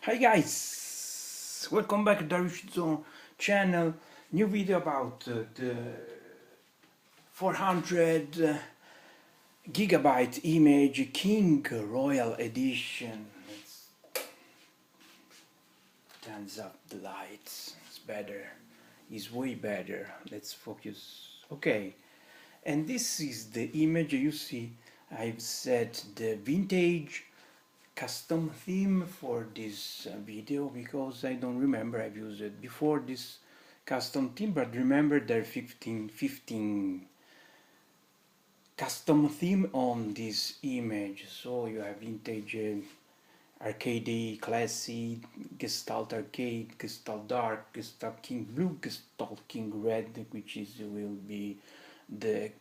Hi guys, welcome back to Darish channel. New video about the 400 gigabyte image King Royal Edition. Let's turn up the lights. It's better. It's way better. Let's focus. Okay, and this is the image you see. I've set the vintage custom theme for this video because I don't remember I've used it before this custom theme, but remember there are 15 custom theme on this image. So you have vintage, arcade, classy, gestalt arcade, gestalt dark, gestalt king blue, gestalt king red, which will be the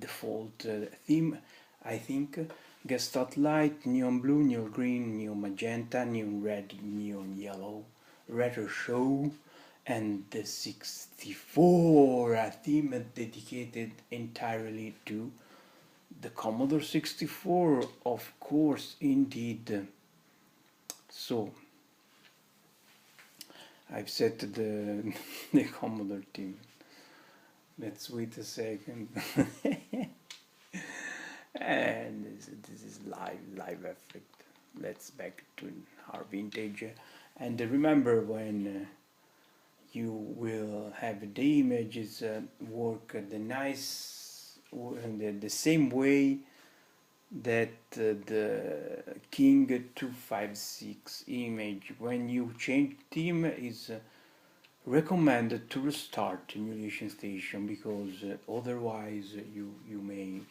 default theme, I think. Gestalt light, neon blue, neon green, neon magenta, neon red, neon yellow, retro show, and the 64, a theme dedicated entirely to the Commodore 64, of course, indeed. So I've set the the Commodore theme. Let's wait a second. And this is live effect. Let's back to our vintage. And remember, when you will have the images work the same way that the King 256 image, when you change theme, is recommended to restart emulation station, because otherwise you may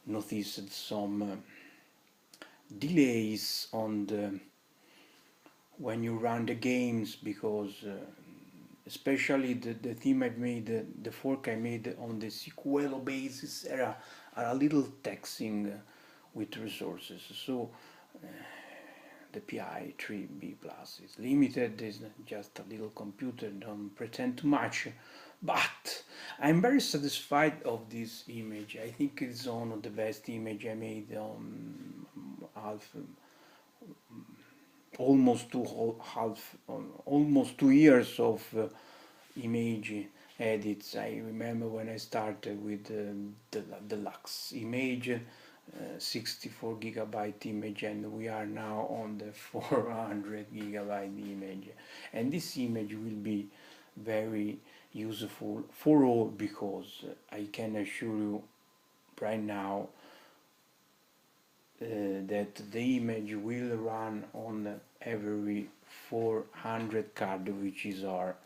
notice some delays on the when you run the games, because especially the theme I made, the fork I made on the Sequelo basis are a little taxing with resources. So the PI 3B Plus is limited, is just a little computer, don't pretend too much, but I'm very satisfied of this image. I think it's one of the best image I made on almost 2 years of image edits. I remember when I started with the deluxe image, 64 gigabyte image, and we are now on the 400 gigabyte image, and this image will be very useful for all, because I can assure you right now that the image will run on every 400 card, which is our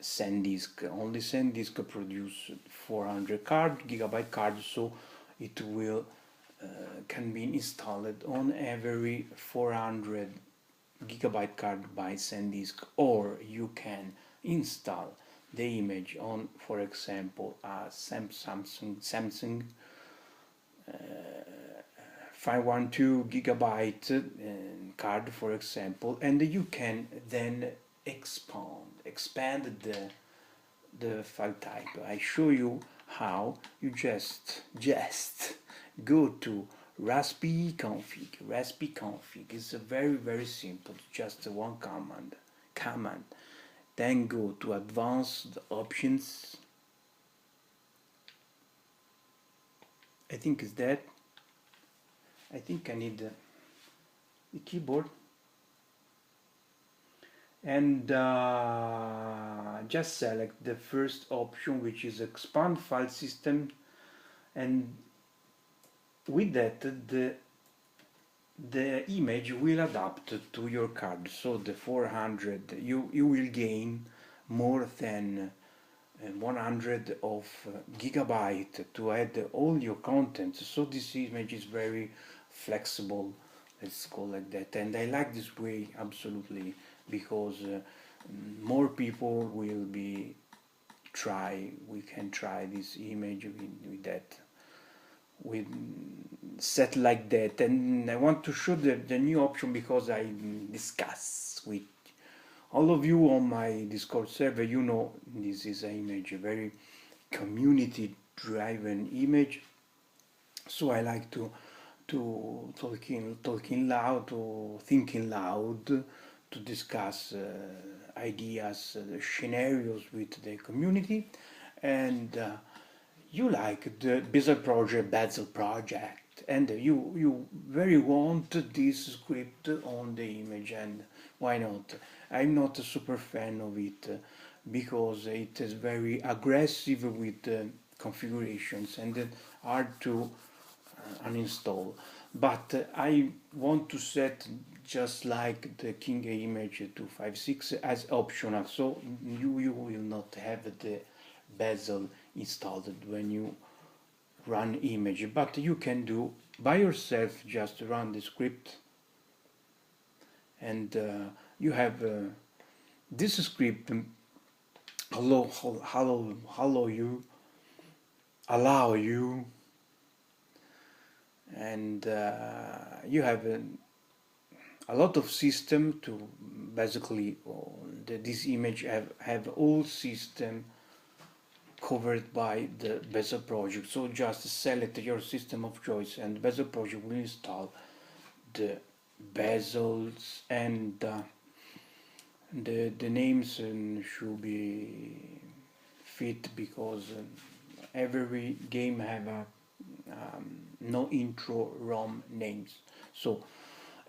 Sandisk. Only Sandisk produce 400 gigabyte cards, so it will can be installed on every 400 gigabyte card by Sandisk, or you can install the image on, for example, a Samsung 512 gigabyte card, for example, and you can then expand the file type. I show you how. You just go to raspi config. It's a very simple, just one command. Then go to advanced options. I think it's that. I think I need the keyboard, and just select the first option, which is expand file system, and with that the image will adapt to your card. So the 400, you will gain more than 100 of gigabyte to add all your content. So this image is very flexible, let's call it like that, and I like this way absolutely, because more people will be we can try this image with that, with set like that. And I want to show the new option, because I discuss with all of you on my Discord server. You know, this is an image, a very community driven image, so I like to to talking loud, to thinking loud, to discuss ideas, scenarios with the community, and you like the Bezel project, and you very want this script on the image, and why not? I'm not a super fan of it because it is very aggressive with configurations and hard to uninstall. But I want to set just like the King image 256 as optional, so you will not have the bezel installed when you run image, but you can do by yourself, just run the script, and you have this script allow you, and you have a lot of system to basically this image have all system covered by the Bezel project. So just select your system of choice and Bezel project will install the bezels, and the names should be fit because every game have a no intro ROM names. So,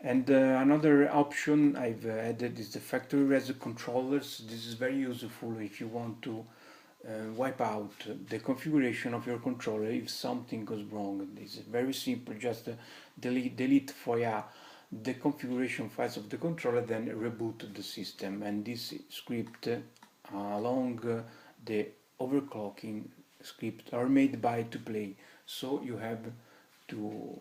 and another option I've added is the factory reset controllers. This is very useful if you want to wipe out the configuration of your controller if something goes wrong. This is very simple, just delete for the configuration files of the controller, then reboot the system, and this script along the overclocking script are made by to play, so you have to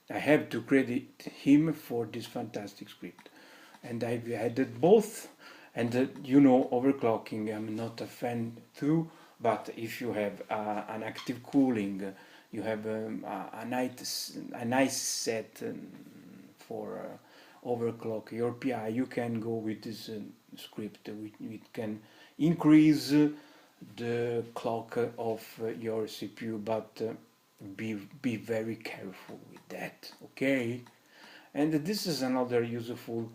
I have to credit him for this fantastic script. And I've added both, and overclocking I'm not a fan too, but if you have an active cooling, you have a nice set for overclock your PI, you can go with this script. It can increase the clock of your CPU, but be very careful with that, okay? And this is another useful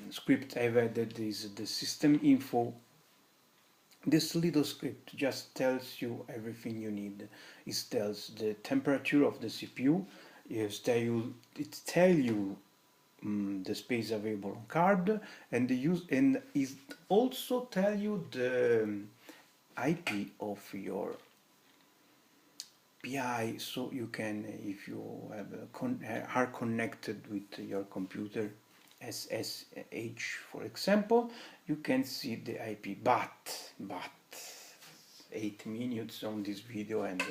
script I've added, is the system info. This little script just tells you everything you need. It tells the temperature of the CPU, it tells you the space available on card, and it also tell you the IP of your PI, so you can, if you are connected with your computer SSH, for example, you can see the IP. But 8 minutes on this video and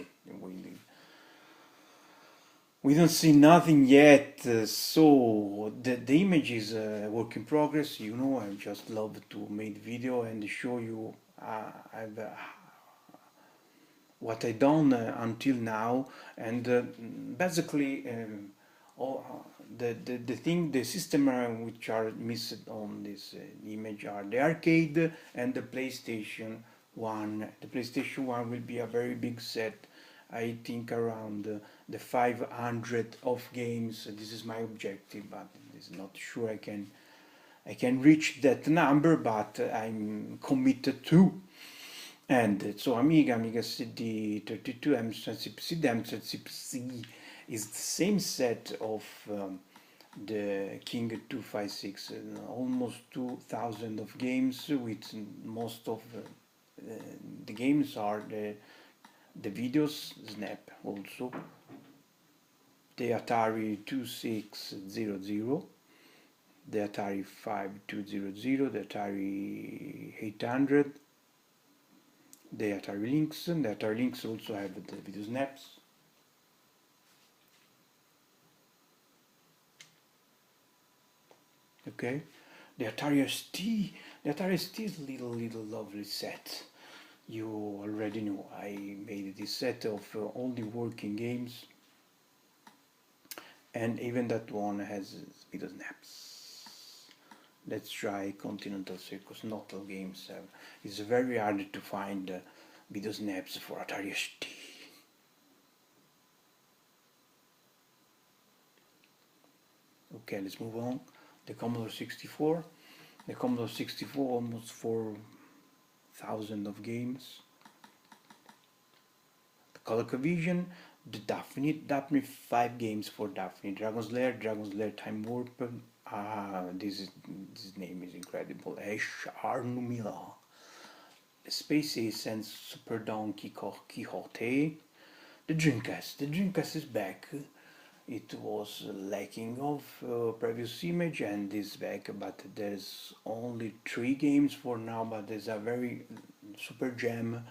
we don't see nothing yet. So the image is a work in progress. I just love to make video and show you what I done until now, and basically the system which are missed on this image are the arcade and the PlayStation 1. The PlayStation 1 will be a very big set, I think around the 500 of games. This is my objective, but it's not sure I can reach that number, but I'm committed to. And so Amiga CD32, M32C, M32C is the same set of the King 256, almost 2,000 of games, with most of the games are the videos Snap, also the Atari 2600, the Atari 5200, the Atari 800, the Atari Lynx, and the Atari Lynx also have the video snaps. Okay, the Atari ST, is a little lovely set. You already know I made this set of only working games, and even that one has video snaps. Let's try Continental Circus. Not all games have. It's very hard to find video snaps for Atari ST. Okay, let's move on. The Commodore 64. The Commodore 64, almost 4,000 of games. The ColecoVision, the Daphne 5 games for Daphne. Dragon's Lair Time Warp. This name is incredible. Ash Arnumila. Space Ace and Super Donkey Quixote. The Dreamcast is back. It was lacking of previous image and is back, but there's only 3 games for now, but there's a very super gem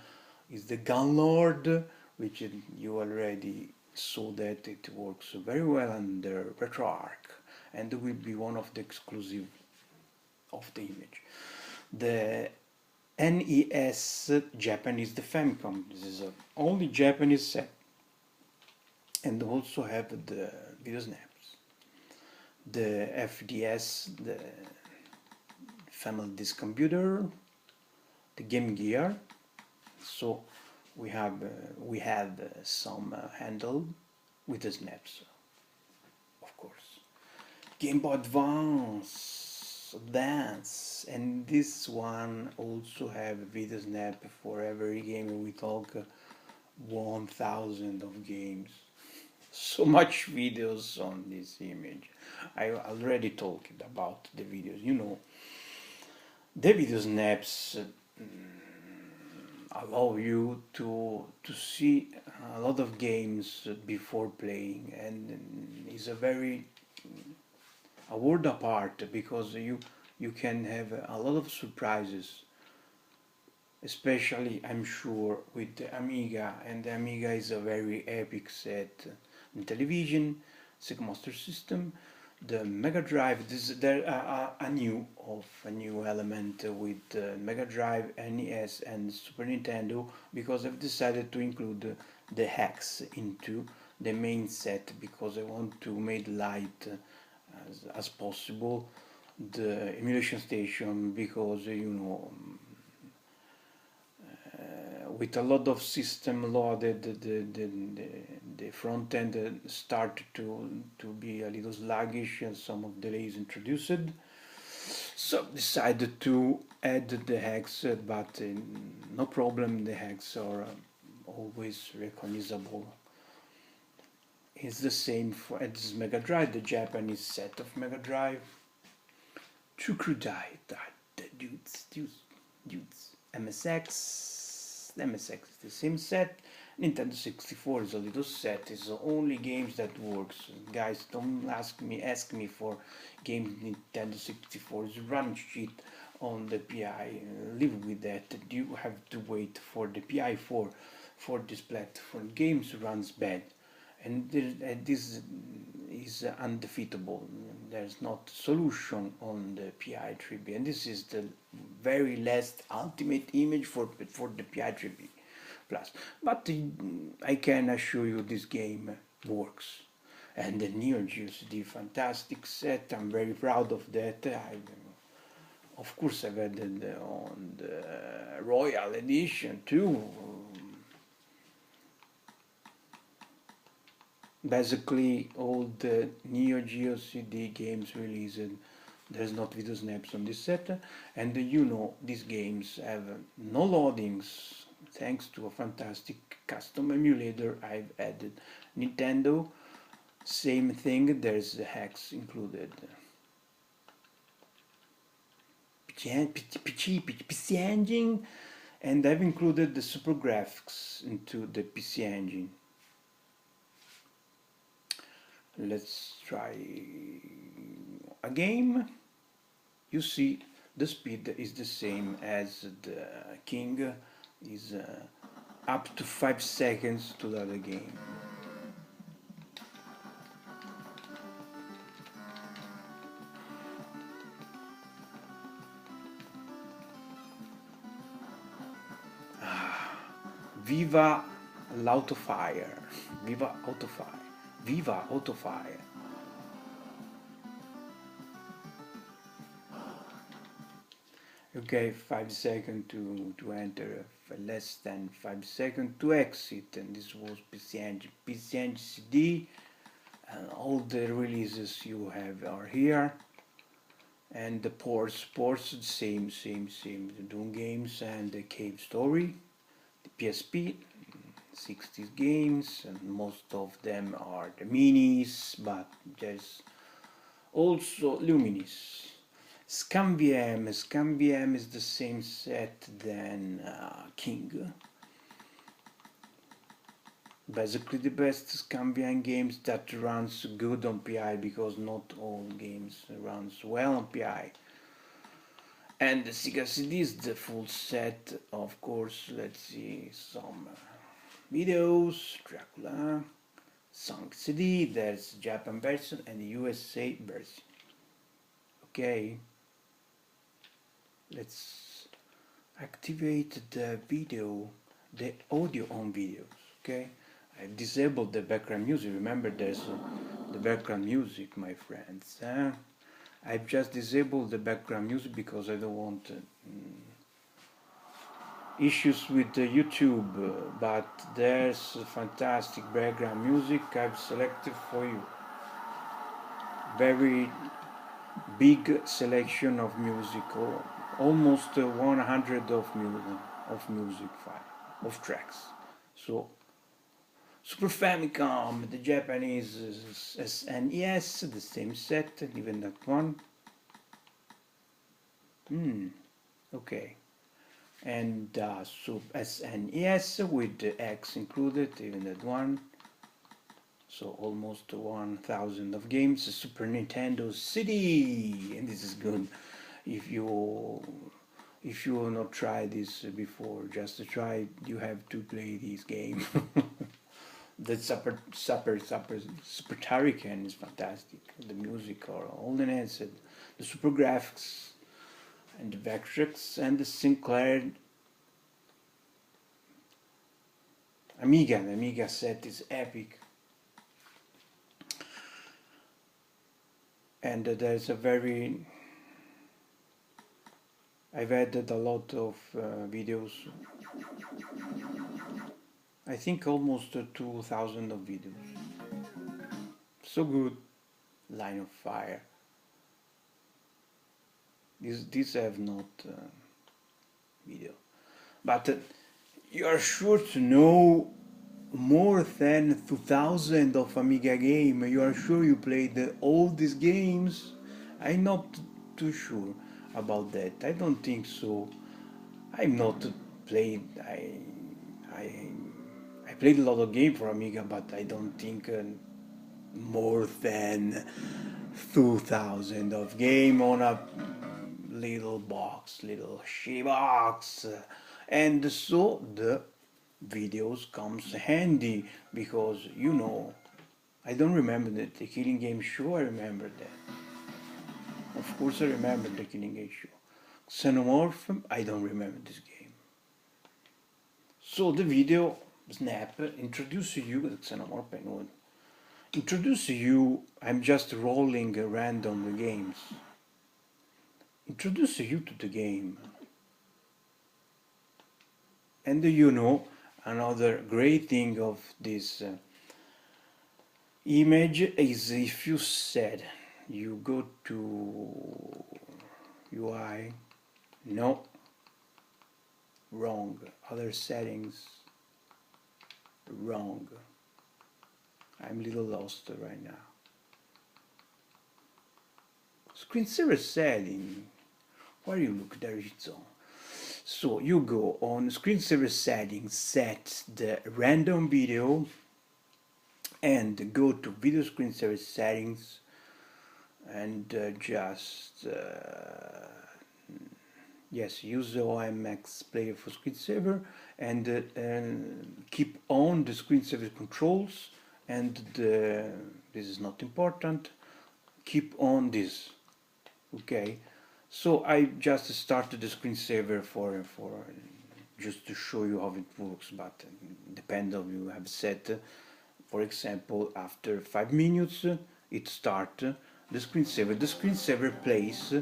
is the Gunlord, which you already saw that it works very well under RetroArch and will be one of the exclusive of the image. The NES Japanese, the Famicom, this is a only Japanese set, and also have the video snaps. The FDS, the Family Disk Computer, the Game Gear. So we have some handle with the snaps, of course. Game Boy Advance, and this one also have video snap for every game. We talk 1,000 of games. So much videos on this image. I already talked about the videos. You know, the video snaps allow you to see a lot of games before playing, and is a very a world apart, because you can have a lot of surprises, especially I'm sure with the Amiga, and the Amiga is a very epic set. The television, Sega Master System, the Mega Drive. There a new element with Mega Drive, NES, and Super Nintendo, because I've decided to include the hex into the main set, because I want to make light as possible the emulation station, because you know, with a lot of system loaded, the front end started to be a little sluggish, and some of delays introduced. So decided to add the hex, but no problem, the hex are always recognizable. It's the same for this Mega Drive, the Japanese set of Mega Drive. Chukudai, the dudes. MSX, the MSX is the same set. Nintendo 64 is a little set. It's the only games that works. Guys, don't ask me for games Nintendo 64 is run shit on the PI. Live with that. You have to wait for the PI for this platform. Games runs bad, and this is undefeatable. There's not solution on the PI 3B, and this is the very last ultimate image for the PI 3B Plus. But I can assure you this game works. And the Neo Geo CD, fantastic set. I'm very proud of that. Of course, I've added on the Royal Edition too. Basically, all the Neo Geo CD games released, there's not video snaps on this set, and you know, these games have no loadings thanks to a fantastic custom emulator I've added. Nintendo, same thing, there's the hex included. PC Engine, and I've included the super graphics into the PC Engine. Let's try a game. You see, the speed is the same as the King, is up to 5 seconds to the other game. Viva l'Autofire. Viva Autofire. Viva Autofire. Okay, 5 seconds to enter, less than 5 seconds to exit, and this was PC Engine CD. and all the releases you have are here. And the ports same, the Doom games and the Cave Story, the PSP, 60 games, and most of them are the minis, but there's also Luminis. ScamVM is the same set than King. Basically the best ScamVM games that runs good on PI, because not all games runs well on PI. And the Sega CD is the full set, of course. Let's see some videos. Dracula, Song CD, there's Japan version and the USA version. Okay, let's activate the video, the audio on videos. Okay, I've disabled the background music. Remember, there's the background music, my friends. I've just disabled the background music because I don't want issues with YouTube, but there's fantastic background music I've selected for you. Very big selection of music, almost 100 of music file, of tracks. So Super Famicom, the Japanese SNES, the same set, even that one. Okay. And SNES with the X included, even that one. So almost 1,000 of games. Super Nintendo CD, and this is good. If you have not tried this before, just to try, you have to play this game. The Super Turrican is fantastic. The music are all enhanced. The super graphics and the Vectrex and the Sinclair Amiga. The Amiga set is epic. And there's a very... I've added a lot of videos. I think almost 2,000 of videos. So good. Line of Fire. These have not video. But you are sure to know more than 2,000 of Amiga game. You are sure you played all these games? I'm not too sure about that. I don't think so. I'm not played. I played a lot of games for Amiga, but I don't think more than 2,000 of game on a little box, little shitty box. And so the videos comes handy, because you know, I don't remember the Killing Game show. I remember that. Of course I remember the Killing Game show. Xenomorph, I don't remember this game. So the video snap introduce you the Xenomorph Penguin. Introduce you, I'm just rolling random games. Introduce you to the game. And you know, another great thing of this image is if you said, you go to UI, no, wrong, other settings, wrong. I'm a little lost right now. Screensaver setting, where you look, there is on. So you go on screensaver settings, set the random video, and go to video screensaver settings, and just yes, use the OMX player for screensaver, and keep on the screensaver controls, and this is not important, keep on this. Okay, so I just started the screensaver for just to show you how it works, but depend on you have set. For example, after 5 minutes it start the screensaver. The screensaver plays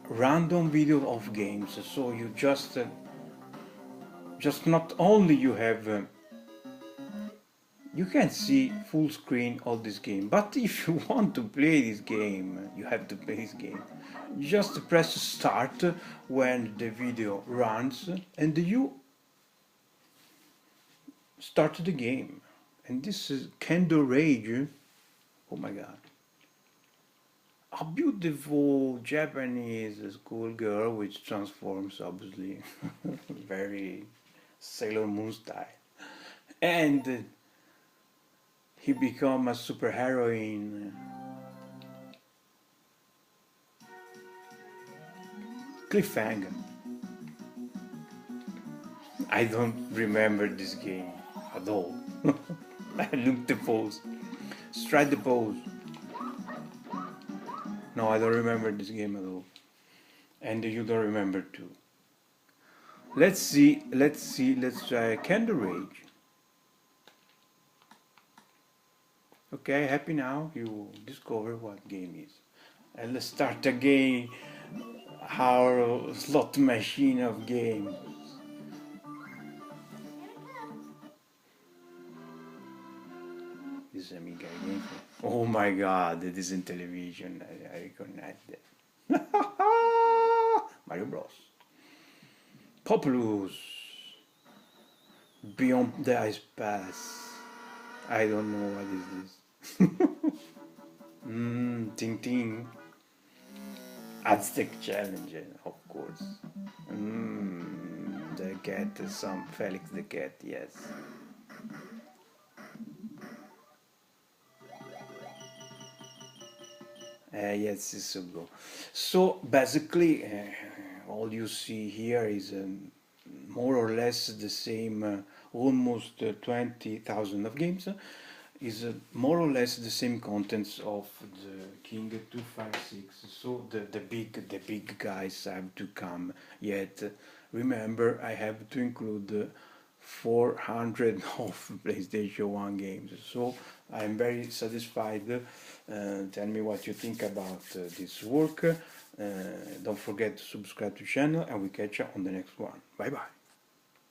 random video of games, so you just not only you have you can see full screen all this game. But if you want to play this game, you have to play this game. Just press start when the video runs and you start the game. And this is Candle Rage. Oh my god. A beautiful Japanese schoolgirl which transforms, obviously. Very Sailor Moon style. And he become a superheroine. Cliffhanger. I don't remember this game at all. Look the pose. Strike the pose. No, I don't remember this game at all. And you don't remember too. Let's try Candle Rage. Okay, happy now? You discover what game is. And let's start again our slot machine of games. This is Amiga game. Oh my god, it is in television. I recognize that. Mario Bros. Populous. Beyond the Ice Pass. I don't know what is this. Ting Ting. Aztec Challenge, of course. The cat, some Felix the cat, yes. Yes, it's so good. So basically, all you see here is more or less the same, almost 20,000 of games. Is more or less the same contents of the King 256. So the big guys have to come. Yet remember, I have to include 400 of PlayStation 1 games. So I'm very satisfied. Tell me what you think about this work. Don't forget to subscribe to the channel, and we catch you on the next one. Bye bye.